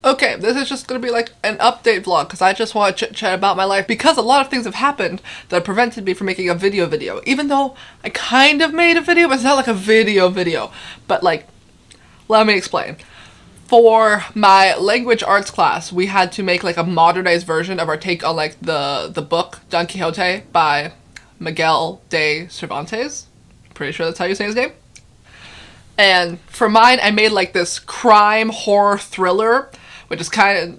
Okay, this is just gonna be like an update vlog because I just want to chit chat about my life because a lot of things have happened that prevented me from making a video. Even though I kind of made a video, but it's not like a video. But like, let me explain. For my language arts class, we had to make like a modernized version of our take on like the book Don Quixote by Miguel de Cervantes. Pretty sure that's how you say his name. And for mine, I made like this crime horror thriller, which is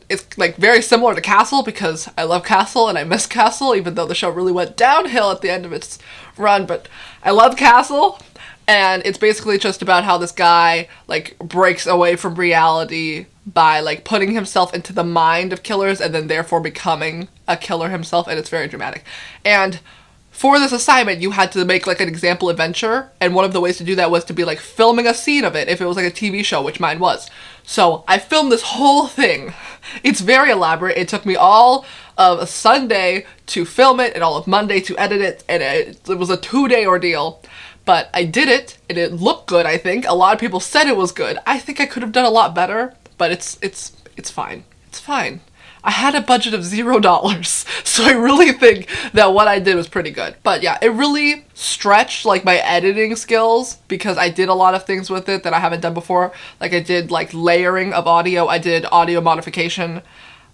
it's like very similar to Castle because I love Castle and I miss Castle, even though the show really went downhill at the end of its run. But I love Castle, and it's basically just about how this guy like breaks away from reality by like putting himself into the mind of killers and then therefore becoming a killer himself, and it's very dramatic. And for this assignment, you had to make like an example adventure, and one of the ways to do that was to be like filming a scene of it if it was like a TV show, which mine was. So I filmed this whole thing. It's very elaborate. It took me all of a Sunday to film it and all of Monday to edit it, and it was a 2-day ordeal. But I did it, and it looked good, I think. A lot of people said it was good. I think I could have done a lot better, but it's fine. It's fine. I had a budget of $0, so I really think that what I did was pretty good. But yeah, it really stretched like my editing skills because I did a lot of things with it that I haven't done before. Like I did like layering of audio, I did audio modification.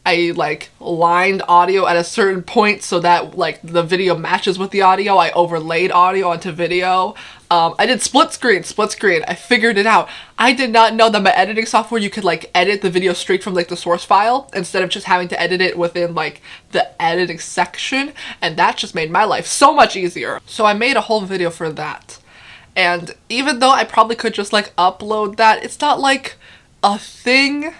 I like lined audio at a certain point so that like the video matches with the audio. I overlaid audio onto video. I did split screen. I figured it out. I did not know that my editing software, you could like edit the video straight from like the source file instead of just having to edit it within like the editing section. And that just made my life so much easier. So I made a whole video for that. And even though I probably could just like upload that, it's not like a thing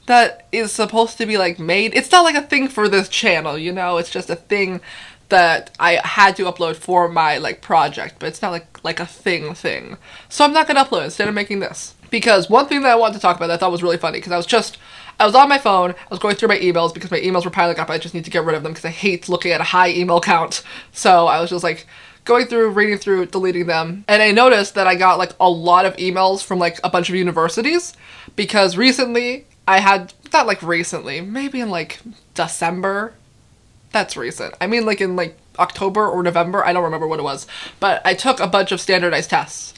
that is supposed to be like made. It's not like a thing for this channel, you know? It's just a thing that I had to upload for my like project, but it's not like a thing. So I'm not gonna upload it instead of making this. Because one thing that I wanted to talk about that I thought was really funny, because I was on my phone, I was going through my emails because my emails were piling up. I just need to get rid of them because I hate looking at a high email count. So I was just like going through, reading through, deleting them. And I noticed that I got like a lot of emails from like a bunch of universities because recently I had, not like recently, maybe in like December. That's recent. I mean like in like October or November, I don't remember what it was. But I took a bunch of standardized tests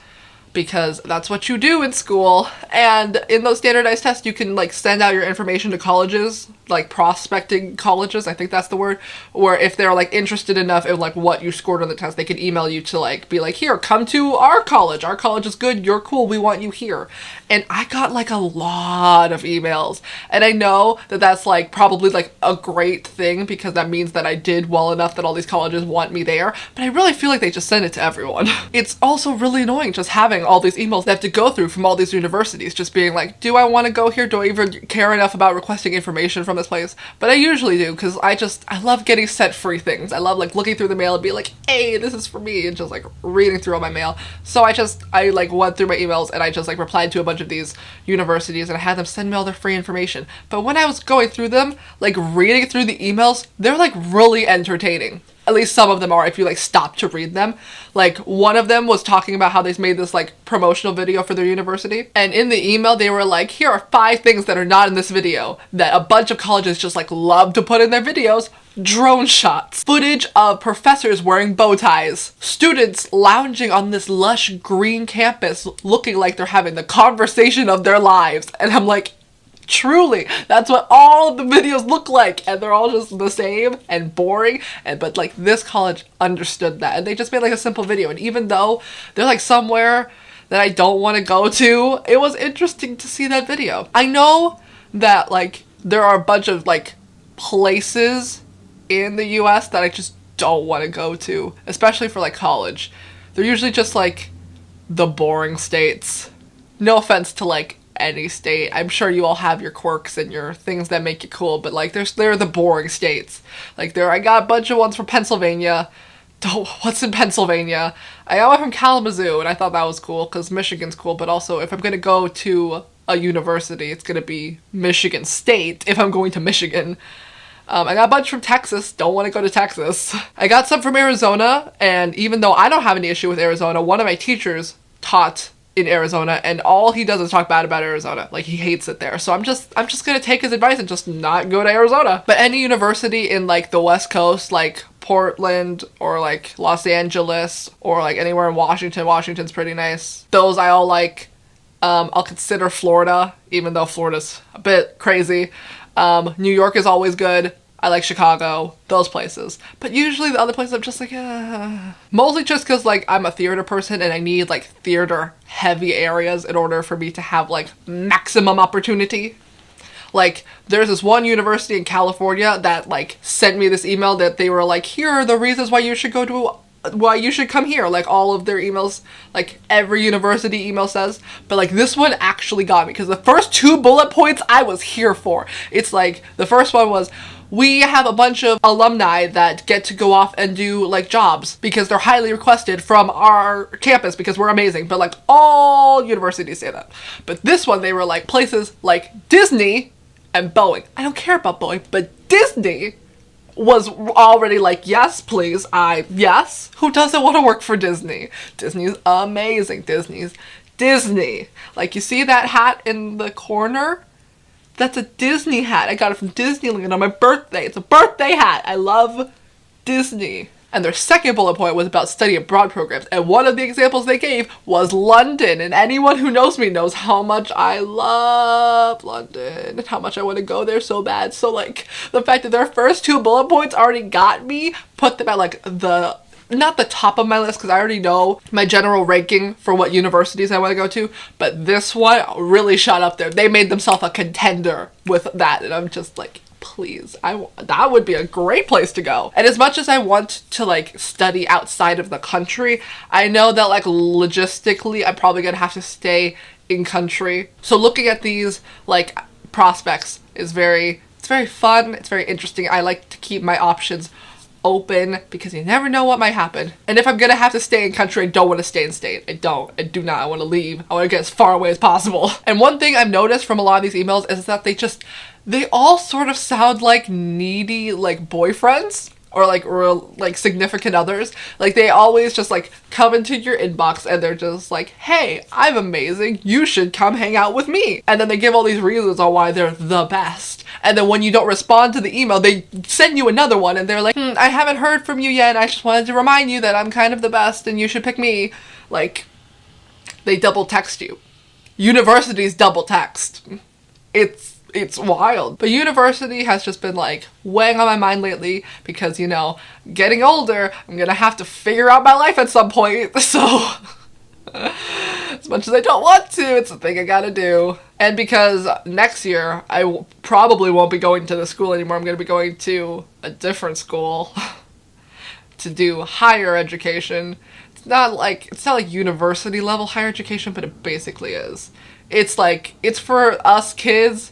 because that's what you do in school. And in those standardized tests, you can like send out your information to colleges, like prospecting colleges, I think that's the word, or if they're like interested enough in like what you scored on the test, they can email you to like be like, here, come to our college is good, you're cool, we want you here. And I got like a lot of emails, and I know that that's like probably like a great thing because that means that I did well enough that all these colleges want me there, but I really feel like they just send it to everyone. It's also really annoying just having all these emails they have to go through from all these universities just being like, do I want to go here? Do I even care enough about requesting information from this place? But I usually do because I love getting sent free things. I love like looking through the mail and be like, hey, this is for me, and just like reading through all my mail. So I like went through my emails and I just like replied to a bunch of these universities and I had them send me all their free information. But when I was going through them, like reading through the emails, they're like really entertaining. At least some of them are if you like stop to read them. Like one of them was talking about how they made this like promotional video for their university. And in the email, they were like, here are 5 things that are not in this video that a bunch of colleges just like love to put in their videos. Drone shots, footage of professors wearing bow ties, students lounging on this lush green campus looking like they're having the conversation of their lives. And I'm like, truly, that's what all of the videos look like, and they're all just the same and boring, but like this college understood that and they just made like a simple video. And even though they're like somewhere that I don't want to go to, it was interesting to see that video. I know that like there are a bunch of like places in the US that I just don't want to go to, especially for like college. They're usually just like the boring states. No offense to like any state. I'm sure you all have your quirks and your things that make you cool, but like they're the boring states. Like I got a bunch of ones from Pennsylvania. What's in Pennsylvania? I got one from Kalamazoo, and I thought that was cool because Michigan's cool, but also if I'm gonna go to a university, it's gonna be Michigan State if I'm going to Michigan. I got a bunch from Texas. Don't want to go to Texas. I got some from Arizona, and even though I don't have any issue with Arizona, one of my teachers taught in Arizona, and all he does is talk bad about Arizona. Like, he hates it there. So I'm just gonna take his advice and just not go to Arizona. But any university in like the West Coast, like Portland or like Los Angeles or like anywhere in Washington. Washington's pretty nice. Those I all like. I'll consider Florida, even though Florida's a bit crazy. New York is always good. I like Chicago, those places. But usually the other places I'm just like, mostly just because like I'm a theater person and I need like theater heavy areas in order for me to have like maximum opportunity. Like, there's this one university in California that like sent me this email that they were like, here are the reasons why you should come here. Like, all of their emails, like every university email says, but like this one actually got me because the first 2 bullet points I was here for. It's like, the first one was, we have a bunch of alumni that get to go off and do like jobs because they're highly requested from our campus because we're amazing. But like all universities say that. But this one, they were like places like Disney and Boeing. I don't care about Boeing, but Disney was already like, yes, please. Yes. Who doesn't want to work for Disney? Disney's amazing. Disney's Disney. Like, you see that hat in the corner? That's a Disney hat. I got it from Disneyland on my birthday. It's a birthday hat. I love Disney. And their second bullet point was about study abroad programs. And one of the examples they gave was London. And anyone who knows me knows how much I love London and how much I want to go there so bad. So like, the fact that their first 2 bullet points already got me, put them at like not the top of my list because I already know my general ranking for what universities I want to go to, but this one really shot up there. They made themselves a contender with that, and I'm just like, please, that would be a great place to go. And as much as I want to like study outside of the country, I know that like logistically I'm probably gonna have to stay in country. So looking at these like prospects is it's very fun, it's very interesting. I like to keep my options open because you never know what might happen. And if I'm gonna have to stay in country, I don't want to stay in state. I do not. I want to leave. I want to get as far away as possible. And one thing I've noticed from a lot of these emails is that they all sort of sound like needy like boyfriends or like significant others. Like, they always just like come into your inbox and they're just like, hey, I'm amazing, you should come hang out with me. And then they give all these reasons on why they're the best. And then when you don't respond to the email, they send you another one and they're like, I haven't heard from you yet. I just wanted to remind you that I'm kind of the best and you should pick me. Like, they double text you. Universities double text. It's wild. But university has just been like weighing on my mind lately because, you know, getting older, I'm gonna have to figure out my life at some point. So as much as I don't want to, it's a thing I gotta do. And because next year I probably won't be going to the school anymore, I'm gonna be going to a different school to do higher education. It's not like university level higher education, but it basically is. It's like, it's for us kids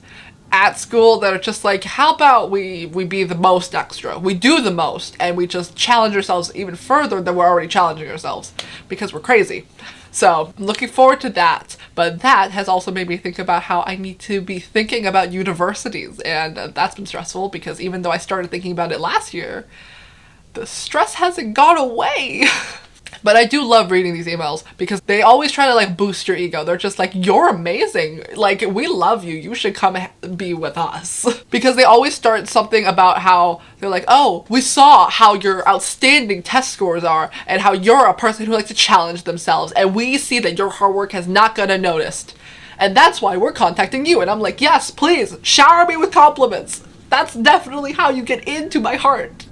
at school that are just like, how about we be the most extra? We do the most and we just challenge ourselves even further than we're already challenging ourselves because we're crazy. So I'm looking forward to that. But that has also made me think about how I need to be thinking about universities. And that's been stressful because even though I started thinking about it last year, the stress hasn't gone away. But I do love reading these emails because they always try to like boost your ego. They're just like, you're amazing. Like, we love you. You should come be with us. Because they always start something about how they're like, oh, we saw how your outstanding test scores are and how you're a person who likes to challenge themselves. And we see that your hard work has not gone unnoticed. And that's why we're contacting you. And I'm like, yes, please shower me with compliments. That's definitely how you get into my heart.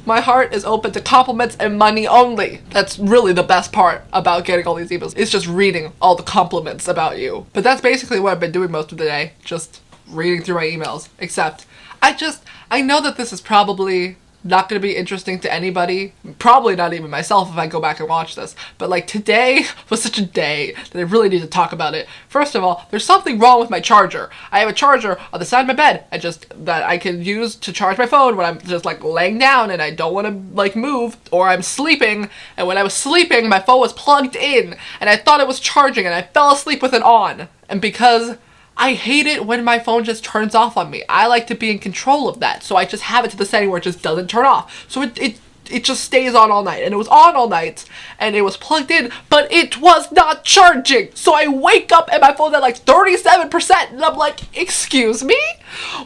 My heart is open to compliments and money only. That's really the best part about getting all these emails. It's just reading all the compliments about you. But that's basically what I've been doing most of the day. Just reading through my emails. Except, I know that this is probably not going to be interesting to anybody. Probably not even myself if I go back and watch this. But like, today was such a day that I really need to talk about it. First of all, there's something wrong with my charger. I have a charger on the side of my bed that I can use to charge my phone when I'm just like laying down and I don't want to like move, or I'm sleeping. And when I was sleeping, my phone was plugged in and I thought it was charging and I fell asleep with it on. And because I hate it when my phone just turns off on me. I like to be in control of that. So I just have it to the setting where it just doesn't turn off. So it it just stays on all night. And it was on all night, and it was plugged in, but it was not charging. So I wake up and my phone's at like 37%, and I'm like, excuse me?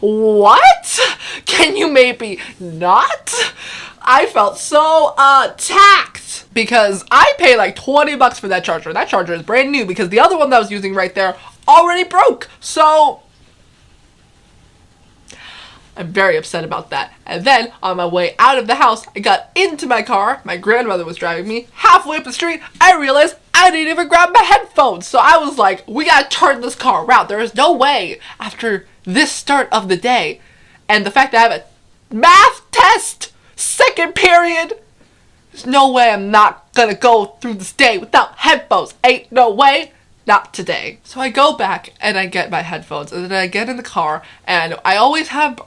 What? Can you maybe not? I felt so attacked because I paid like $20 for that charger. That charger is brand new because the other one that I was using right there already broke. So I'm very upset about that. And then on my way out of the house, I got into my car. My grandmother was driving me. Halfway up the street, I realized I didn't even grab my headphones. So I was like, we gotta turn this car around. There is no way after this start of the day and the fact that I have a math test, second period, there's no way I'm not gonna go through this day without headphones. Ain't no way. Not today. So I go back and I get my headphones, and then I get in the car, and I always have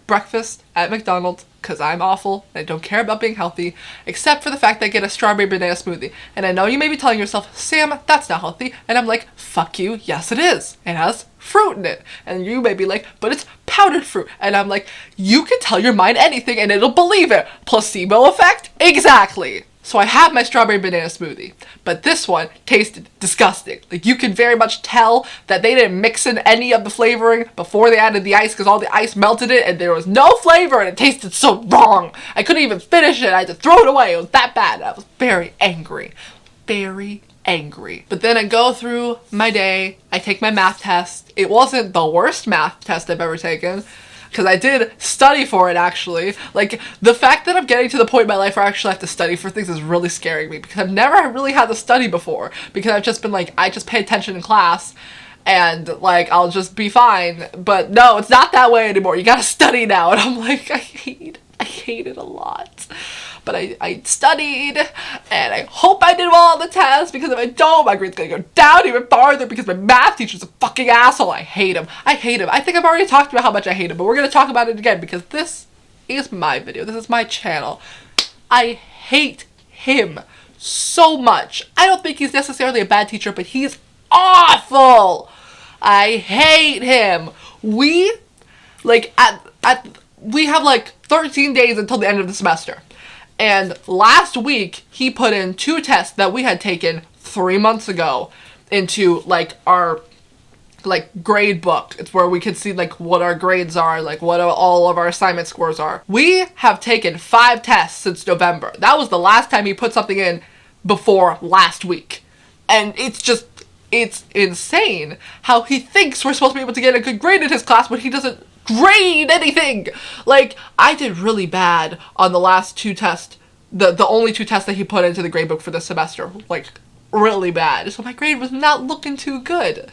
breakfast at McDonald's because I'm awful and I don't care about being healthy, except for the fact that I get a strawberry banana smoothie. And I know you may be telling yourself, Sam, that's not healthy. And I'm like, fuck you, yes it is. It has fruit in it. And you may be like, but it's powdered fruit. And I'm like, you can tell your mind anything and it'll believe it. Placebo effect? Exactly. So I have my strawberry banana smoothie, but this one tasted disgusting. Like, you could very much tell that they didn't mix in any of the flavoring before they added the ice, because all the ice melted it and there was no flavor and it tasted so wrong. I couldn't even finish it. I had to throw it away. It was that bad. I was very angry. Very angry. But then I go through my day. I take my math test. It wasn't the worst math test I've ever taken, because I did study for it, actually. Like, the fact that I'm getting to the point in my life where I actually have to study for things is really scaring me, because I've never really had to study before, because I've just been like, I just pay attention in class, and, like, I'll just be fine. But no, it's not that way anymore. You gotta study now. And I'm like, I hate it a lot. But I studied, and I hope I did well on the test, because if I don't, my grade's gonna go down even farther, because my math teacher's a fucking asshole. I hate him. I hate him. I think I've already talked about how much I hate him, but we're gonna talk about it again, because this is my video. This is my channel. I hate him so much. I don't think he's necessarily a bad teacher, but he's awful. I hate him. We, like, we have like 13 days until the end of the semester. And last week, he put in 2 tests that we had taken 3 months ago into, like, our, like, grade book. It's where we could see, like, what our grades are, like, what all of our assignment scores are. We have taken 5 tests since November. That was the last time he put something in before last week. And it's just, it's insane how he thinks we're supposed to be able to get a good grade in his class when he doesn't grade anything. Like, I did really bad on the last 2 tests, the only 2 tests that he put into the grade book for this semester, like, really bad. So my grade was not looking too good.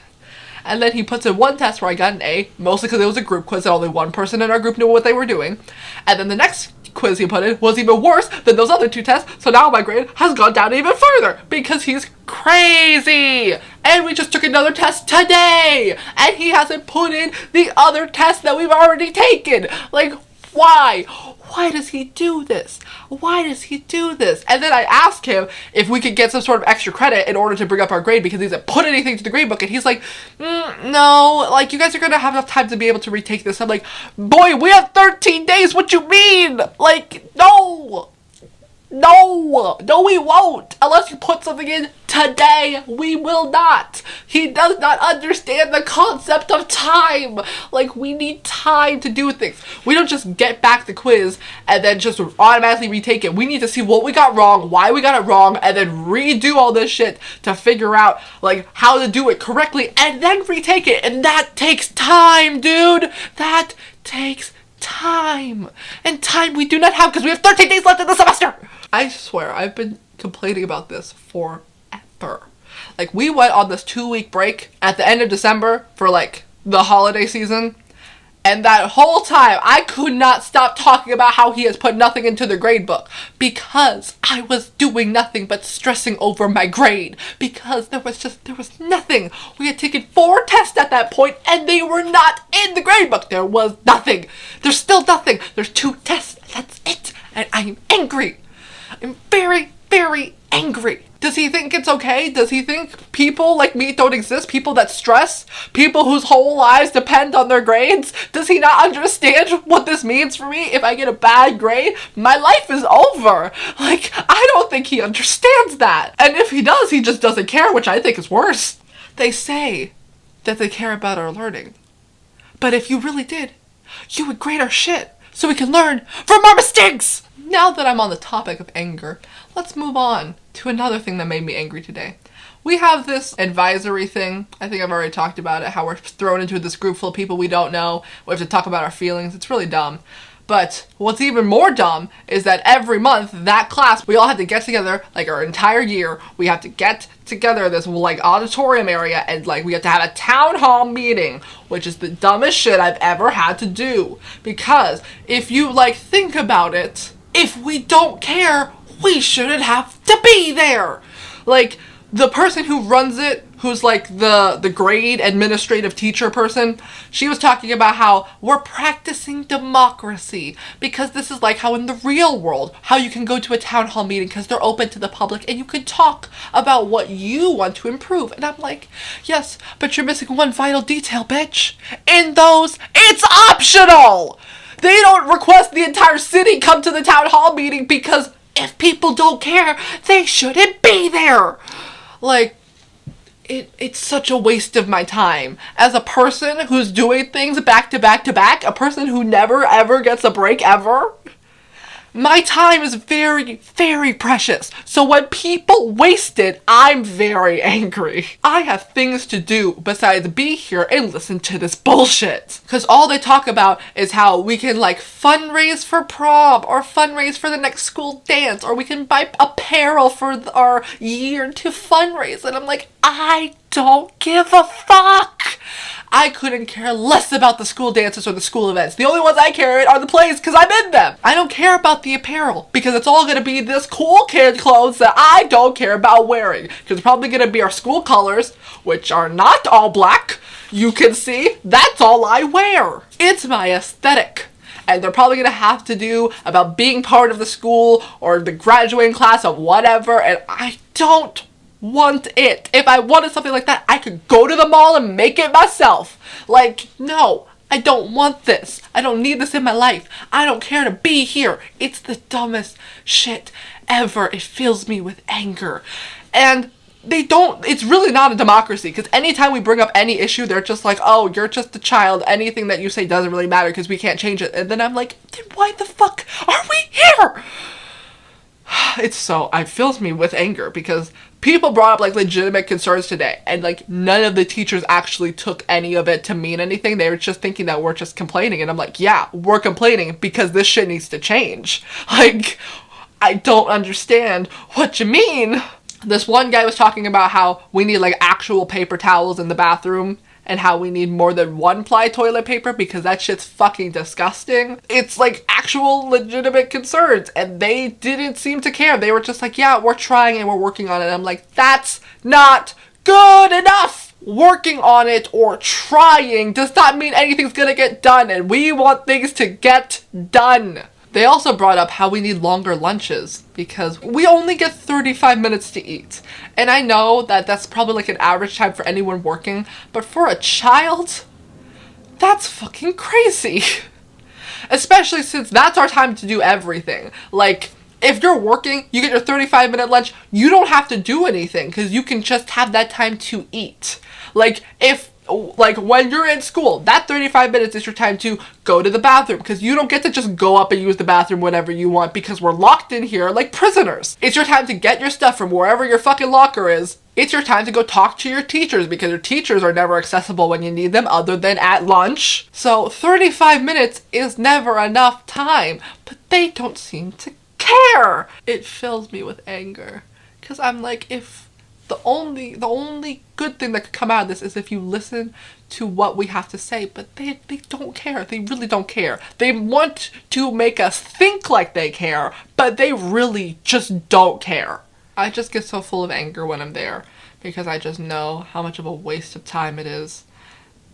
And then he puts in 1 test where I got an A, mostly because it was a group quiz and only one person in our group knew what they were doing. And then the next quiz he put in was even worse than those other 2 tests, so now my grade has gone down even further, because he's crazy. And we just took another test today, and he hasn't put in the other tests that we've already taken. Like, why? Why does he do this? Why does he do this? And then I asked him if we could get some sort of extra credit in order to bring up our grade, because he doesn't put anything to the grade book, and he's like, no, like, you guys are gonna have enough time to be able to retake this. I'm like, boy, we have 13 days, what you mean? Like, no, we won't. Unless you put something in today, we will not. He does not understand the concept of time. Like, we need time to do things. We don't just get back the quiz and then just automatically retake it. We need to see what we got wrong, why we got it wrong, and then redo all this shit to figure out, like, how to do it correctly, and then retake it. And that takes time, dude. That takes time. And time we do not have, because we have 13 days left in the semester. I swear, I've been complaining about this forever. Like, we went on this 2-week break at the end of December for, like, the holiday season. And that whole time, I could not stop talking about how he has put nothing into the grade book. Because I was doing nothing but stressing over my grade. Because there was nothing. We had taken 4 tests at that point, and they were not in the grade book. There was nothing. There's still nothing. There's 2 tests. That's it. And I'm angry. I'm very, very angry. Does he think it's okay? Does he think people like me don't exist? People that stress? People whose whole lives depend on their grades? Does he not understand what this means for me? If I get a bad grade, my life is over. Like, I don't think he understands that. And if he does, he just doesn't care, which I think is worse. They say that they care about our learning. But if you really did, you would grade our shit so we can learn from our mistakes. Now that I'm on the topic of anger, let's move on to another thing that made me angry today. We have this advisory thing. I think I've already talked about it, how we're thrown into this group full of people we don't know. We have to talk about our feelings. It's really dumb. But what's even more dumb is that every month, that class, we all have to get together, like our entire year, we have to get together in this like auditorium area and like we have to have a town hall meeting, which is the dumbest shit I've ever had to do. Because if you like think about it, if we don't care, we shouldn't have to be there. Like, the person who runs it, who's like the grade administrative teacher person, she was talking about how we're practicing democracy because this is like how in the real world, how you can go to a town hall meeting because they're open to the public and you can talk about what you want to improve. And I'm like, yes, but you're missing one vital detail, bitch. In those, it's optional. They don't request the entire city come to the town hall meeting because if people don't care, they shouldn't be there. Like, it's such a waste of my time. As a person who's doing things back to back to back, a person who never ever gets a break ever, my time is very, very precious. So when people waste it, I'm very angry. I have things to do besides be here and listen to this bullshit. Because all they talk about is how we can like fundraise for prom or fundraise for the next school dance or we can buy apparel for our year to fundraise. And I'm like, I don't give a fuck. I couldn't care less about the school dances or the school events. The only ones I care about are the plays because I'm in them. I don't care about the apparel because it's all going to be this cool kid clothes that I don't care about wearing. Because it's probably going to be our school colors, which are not all black. You can see that's all I wear. It's my aesthetic. And they're probably going to have to do about being part of the school or the graduating class of whatever. And I don't want it. If I wanted something like that, I could go to the mall and make it myself. Like, no, I don't want this. I don't need this in my life. I don't care to be here. It's the dumbest shit ever. It fills me with anger. And it's really not a democracy because anytime we bring up any issue, they're just like, oh, you're just a child. Anything that you say doesn't really matter because we can't change it. And then I'm like, then why the fuck are we here? It fills me with anger because people brought up like legitimate concerns today and like none of the teachers actually took any of it to mean anything. They were just thinking that we're just complaining. And I'm like, yeah, we're complaining because this shit needs to change. Like, I don't understand what you mean. This one guy was talking about how we need like actual paper towels in the bathroom and how we need more than one ply toilet paper because that shit's fucking disgusting. It's like actual legitimate concerns and they didn't seem to care. They were just like, yeah, we're trying and we're working on it. And I'm like, that's not good enough. Working on it or trying does not mean anything's gonna get done and we want things to get done. They also brought up how we need longer lunches because we only get 35 minutes to eat. And I know that that's probably like an average time for anyone working, but for a child, that's fucking crazy. Especially since that's our time to do everything. Like, if you're working, you get your 35-minute lunch, you don't have to do anything because you can just have that time to eat. Like, when you're in school, that 35 minutes is your time to go to the bathroom because you don't get to just go up and use the bathroom whenever you want because we're locked in here like prisoners. It's your time to get your stuff from wherever your fucking locker is. It's your time to go talk to your teachers because your teachers are never accessible when you need them other than at lunch. So 35 minutes is never enough time, but they don't seem to care. It fills me with anger because I'm like, if the only good thing that could come out of this is if you listen to what we have to say, but they don't care. They really don't care. They want to make us think like they care, but they really just don't care. I just get so full of anger when I'm there because I just know how much of a waste of time it is.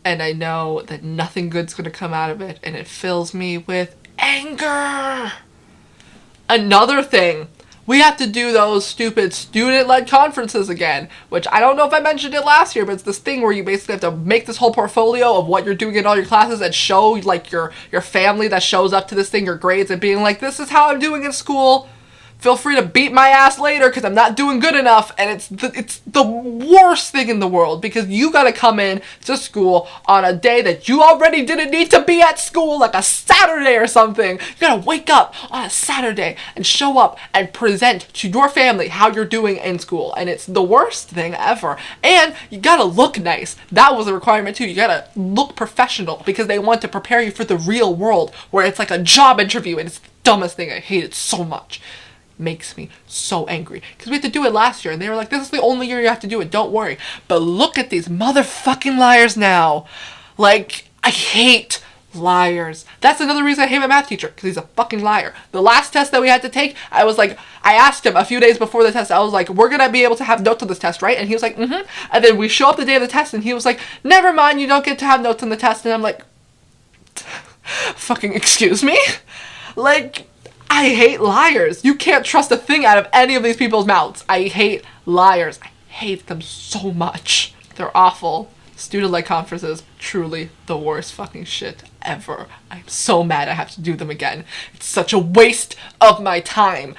And I know that nothing good's gonna come out of it, and it fills me with anger. Another thing, we have to do those stupid student-led conferences again, which I don't know if I mentioned it last year, but it's this thing where you basically have to make this whole portfolio of what you're doing in all your classes and show like your family that shows up to this thing, your grades, and being like, this is how I'm doing in school. Feel free to beat my ass later because I'm not doing good enough. And it's the worst thing in the world because you gotta come in to school on a day that you already didn't need to be at school, like a Saturday or something. You gotta wake up on a Saturday and show up and present to your family how you're doing in school. And it's the worst thing ever. And you gotta look nice. That was a requirement too. You gotta look professional because they want to prepare you for the real world where it's like a job interview, and it's the dumbest thing. I hate it so much. Makes me so angry because we had to do it last year and they were like, this is the only year you have to do it, don't worry. But look at these motherfucking liars now. Like, I hate liars. That's another reason I hate my math teacher, because he's a fucking liar. The last test that we had to take, I asked him a few days before the test, I was like, we're gonna be able to have notes on this test, right? And he was like, mm-hmm. And then we show up the day of the test and he was like, never mind, you don't get to have notes on the test. And I'm like, fucking excuse me? Like, I hate liars. You can't trust a thing out of any of these people's mouths. I hate liars. I hate them so much. They're awful. Student-led conferences, truly the worst fucking shit ever. I'm so mad I have to do them again. It's such a waste of my time.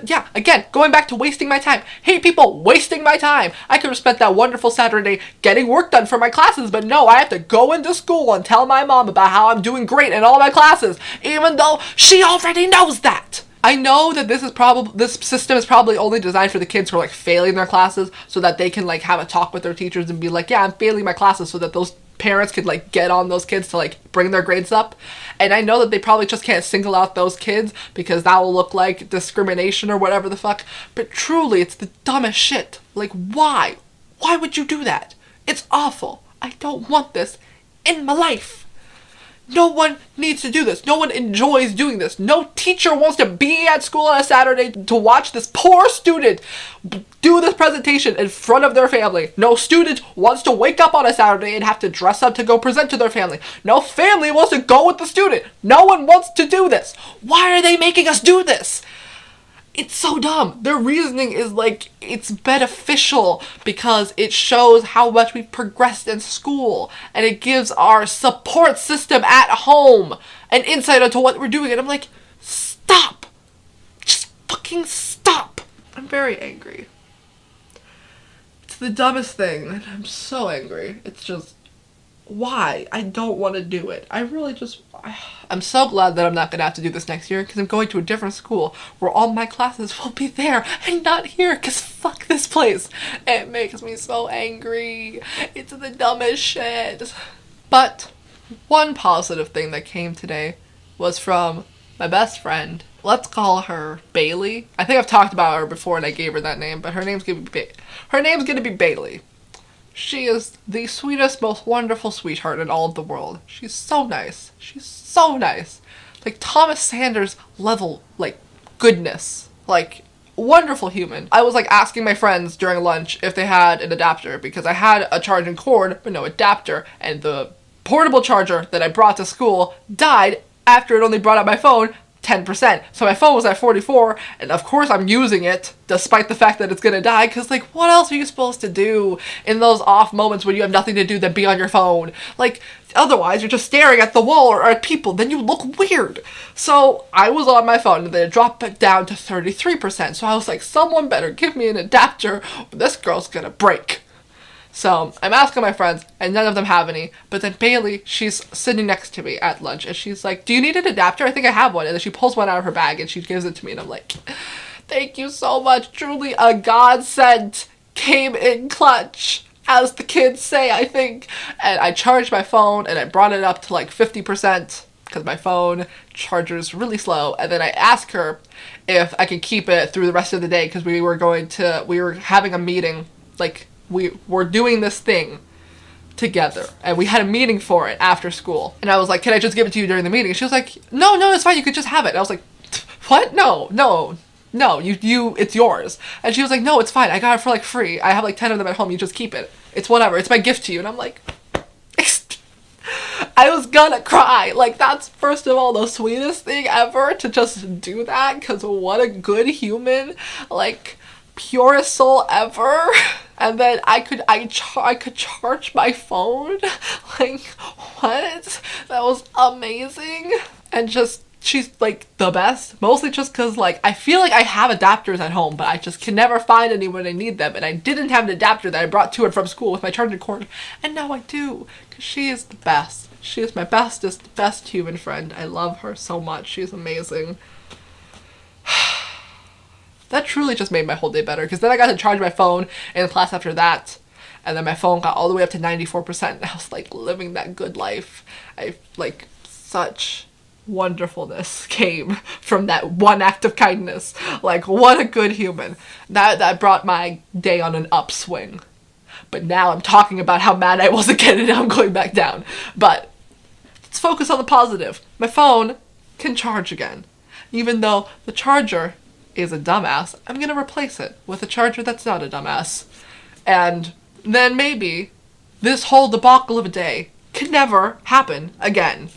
Yeah, again, going back to wasting my time. Hate people wasting my time. I could have spent that wonderful Saturday getting work done for my classes, but no, I have to go into school and tell my mom about how I'm doing great in all my classes, even though she already knows that. I know that this system is probably only designed for the kids who are like failing their classes so that they can like have a talk with their teachers and be like, yeah, I'm failing my classes, so that those parents could like get on those kids to like bring their grades up. And I know that they probably just can't single out those kids because that will look like discrimination or whatever the fuck. But truly, it's the dumbest shit. Like, why? Why would you do that? It's awful. I don't want this in my life. No one needs to do this. No one enjoys doing this. No teacher wants to be at school on a Saturday to watch this poor student do this presentation in front of their family. No student wants to wake up on a Saturday and have to dress up to go present to their family. No family wants to go with the student. No one wants to do this. Why are they making us do this? It's so dumb. Their reasoning is like, it's beneficial because it shows how much we've progressed in school and it gives our support system at home an insight into what we're doing. And I'm like, stop. Just fucking stop. I'm very angry. It's the dumbest thing. And I'm so angry. It's just, why? I don't want to do it. I'm so glad that I'm not going to have to do this next year because I'm going to a different school where all my classes will be there and not here because fuck this place. It makes me so angry. It's the dumbest shit. But one positive thing that came today was from my best friend. Let's call her Bailey. I think I've talked about her before and I gave her that name, but her name's going to be Bailey. She is the sweetest, most wonderful sweetheart in all of the world. She's so nice. She's so nice. Like Thomas Sanders level, like, goodness. Like, wonderful human. I was like asking my friends during lunch if they had an adapter because I had a charging cord but no adapter, and the portable charger that I brought to school died after it only brought up my phone 10%. So my phone was at 44, and of course I'm using it despite the fact that it's gonna die, because like, what else are you supposed to do in those off moments when you have nothing to do than be on your phone? Like, otherwise you're just staring at the wall or at people, then you look weird. So I was on my phone and then it dropped it down to 33%. So I was like, someone better give me an adapter or this girl's gonna break. So I'm asking my friends, and none of them have any. But then Bailey, she's sitting next to me at lunch, and she's like, do you need an adapter? I think I have one. And then she pulls one out of her bag, and she gives it to me, and I'm like, thank you so much. Truly a godsend came in clutch, as the kids say, I think. And I charged my phone, and I brought it up to like 50%, because my phone charger's really slow. And then I asked her if I could keep it through the rest of the day, because we were having a meeting, like, we were doing this thing together and we had a meeting for it after school, and I was like, can I just give it to you during the meeting? And she was like, no, it's fine, you could just have it. And I was like, what? No, you it's yours. And she was like, no, it's fine, I got it for like free, I have like 10 of them at home, you just keep it, it's whatever, it's my gift to you. And I'm like, I was gonna cry. Like, that's first of all the sweetest thing ever to just do that, because what a good human, like, purest soul ever. And then I could charge my phone. Like, what? That was amazing. And just, she's like the best, mostly just because like I feel like I have adapters at home, but I just can never find any when I need them, and I didn't have an adapter that I brought to and from school with my charging cord, and now I do, because she is the best. She is my bestest, best human friend. I love her so much. She's amazing. That truly just made my whole day better, because then I got to charge my phone in class after that, and then my phone got all the way up to 94%, and I was like living that good life. I like, such wonderfulness came from that one act of kindness. Like, what a good human. That brought my day on an upswing. But now I'm talking about how mad I was again, and now I'm going back down. But let's focus on the positive. My phone can charge again. Even though the charger is a dumbass, I'm gonna replace it with a charger that's not a dumbass. And then maybe this whole debacle of a day can never happen again.